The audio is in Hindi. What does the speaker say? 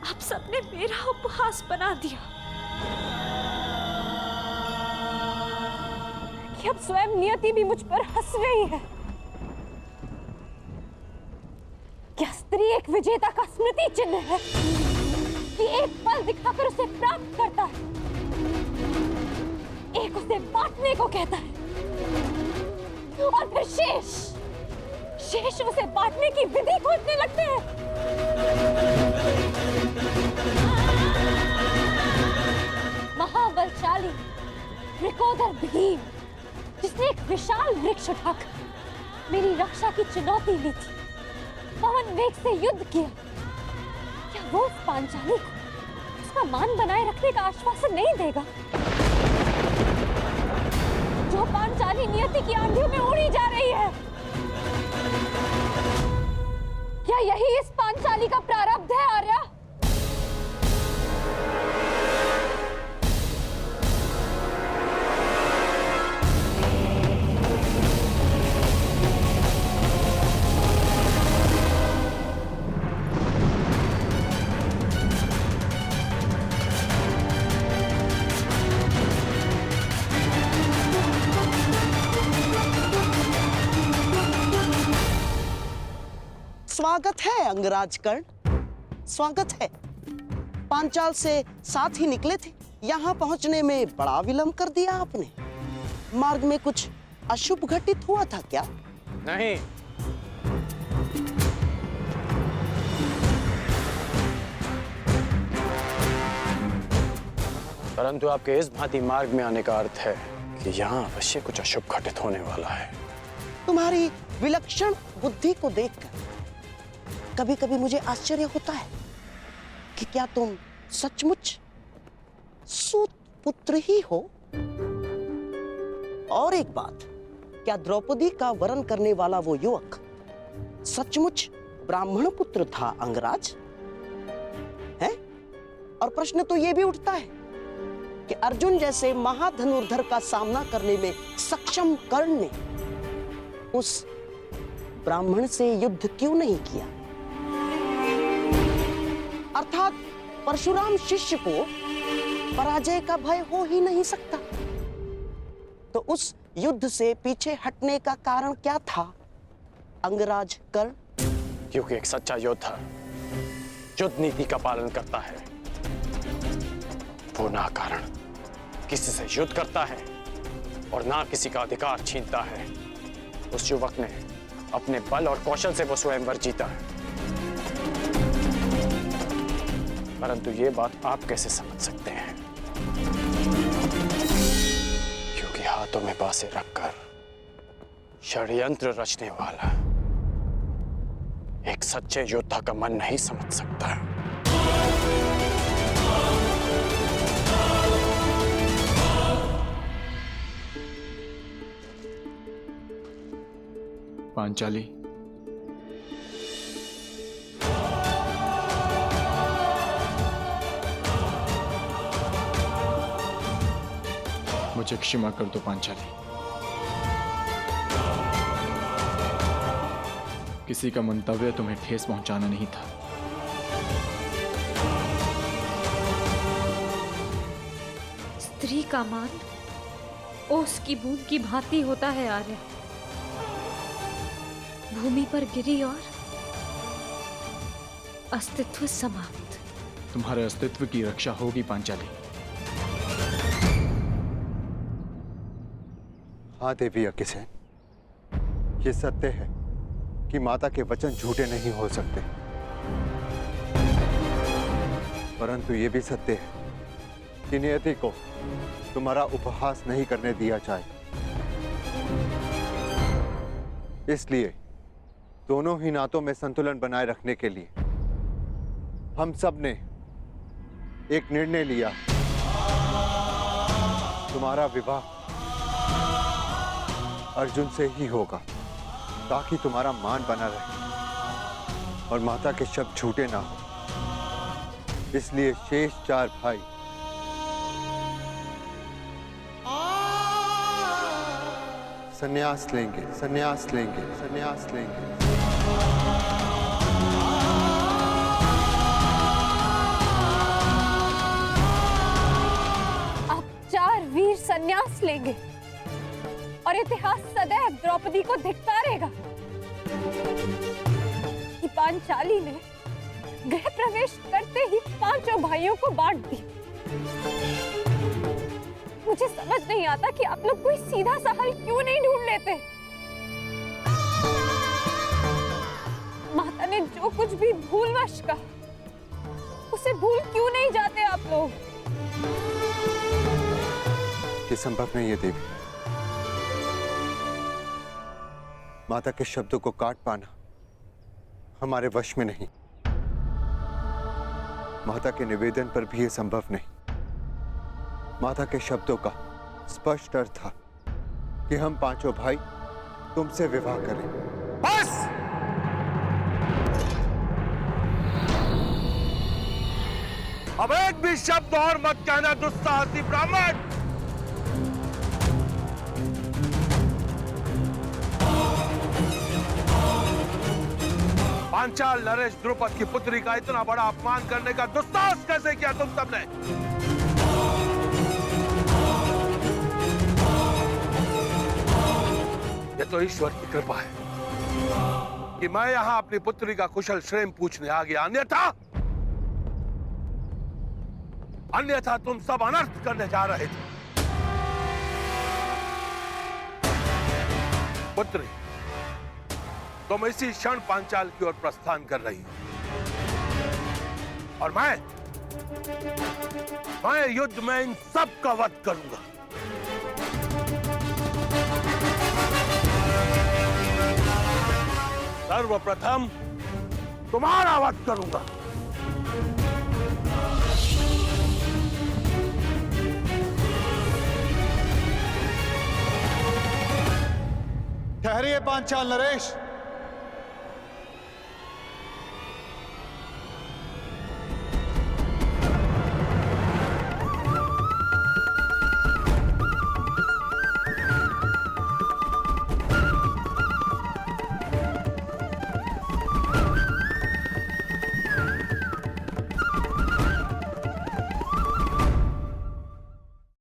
आप सबने मेरा उपहास बना दिया कि अब स्वयं नियति भी मुझ पर हंस रही है। क्या स्त्री एक विजेता का स्मृति चिन्ह है कि एक पल दिखाकर उसे प्राप्त करता है, एक उसे बांटने को कहता है और फिर शेष उसे बांटने की विधि खोजने लगते हैं। महाबलशाली वृकोदर भीम, जिसने एक विशाल वृक्ष उठाकर मेरी रक्षा की चुनौती ली थी, पवन वेग से युद्ध किया, क्या वो उस पांचाली को उसका मान बनाए रखने का आश्वासन नहीं देगा? जो पांचाली नियति की आंधियों में उड़ी जा रही है, क्या यही इस पांचाली का प्रारब्ध है आर्या? स्वागत है अंगराज कर्ण, स्वागत है। पांचाल से साथ ही निकले थे, यहाँ पहुंचने में बड़ा विलंब कर दिया आपने। मार्ग में कुछ अशुभ घटित हुआ था क्या? नहीं, परंतु आपके इस भांति मार्ग में आने का अर्थ है कि यहाँ अवश्य कुछ अशुभ घटित होने वाला है। तुम्हारी विलक्षण बुद्धि को देखकर कभी कभी मुझे आश्चर्य होता है कि क्या तुम सचमुच सूत पुत्र ही हो? और एक बात, क्या द्रौपदी का वरण करने वाला वो युवक सचमुच ब्राह्मण पुत्र था अंगराज? है? और प्रश्न तो ये भी उठता है कि अर्जुन जैसे महाधनुर्धर का सामना करने में सक्षम कर्ण ने उस ब्राह्मण से युद्ध क्यों नहीं किया? अर्थात परशुराम शिष्य को पराजय का भय हो ही नहीं सकता। तो उस युद्ध से पीछे हटने का कारण क्या था अंगराज कर्ण? क्योंकि एक सच्चा योद्धा युद्ध नीति का पालन करता है, वो ना कारण किसी से युद्ध करता है और ना किसी का अधिकार छीनता है। उस युवक ने अपने बल और कौशल से वो स्वयंवर जीता है। परंतु ये बात आप कैसे समझ सकते हैं? क्योंकि हाथों में बांसे रखकर षड्यंत्र रचने वाला एक सच्चे योद्धा का मन नहीं समझ सकता। पांचाली, मुझे क्षमा कर दो पांचाली। किसी का मंतव्य तुम्हें ठेस पहुंचाना नहीं था। स्त्री का मान ओस की बूंद की भांति होता है आर्य। भूमि पर गिरी और अस्तित्व समाप्त। तुम्हारे अस्तित्व की रक्षा होगी पांचाली। हाँ देवी अकिसेन, ये सत्य है कि माता के वचन झूठे नहीं हो सकते, परंतु ये भी सत्य है कि नियति को तुम्हारा उपहास नहीं करने दिया जाए। इसलिए दोनों ही नातों में संतुलन बनाए रखने के लिए हम सब ने एक निर्णय लिया। तुम्हारा विवाह अर्जुन से ही होगा, ताकि तुम्हारा मान बना रहे और माता के शब्द झूठे ना हो। इसलिए शेष 4 भाई संन्यास लेंगे, संन्यास लेंगे, संन्यास लेंगे। सांस लेंगे और इतिहास सदैव द्रौपदी को धिक्कारेगा कि पांचाली ने गृह प्रवेश करते ही पांचों भाइयों को बांट दी। मुझे समझ नहीं आता कि आप लोग कोई सीधा सा हल क्यों नहीं ढूंढ लेते। माता ने जो कुछ भी भूलवश कहा उसे भूल क्यों नहीं जाते आप लोग? ये संभव नहीं है देवी। माता के शब्दों को काट पाना हमारे वश में नहीं। माता के निवेदन पर भी यह संभव नहीं। माता के शब्दों का स्पष्ट अर्थ था कि हम पांचों भाई तुमसे विवाह करें। बस! अब एक भी शब्द और मत कहना दुस्साहसी ब्राह्मण। पांचाल नरेश द्रुपद की पुत्री का इतना बड़ा अपमान करने का दुस्साहस कैसे किया तुम सबने? ये तो ईश्वर की कृपा है कि मैं यहां अपनी पुत्री का कुशल क्षेम पूछने आ गया, अन्यथा तुम सब अनर्थ करने जा रहे थे। पुत्री, तुम इसी क्षण पांचाल की ओर प्रस्थान कर रही हो और मैं युद्ध में इन सब का वध करूंगा। सर्वप्रथम तुम्हारा वध करूंगा। ठहरिए पांचाल नरेश।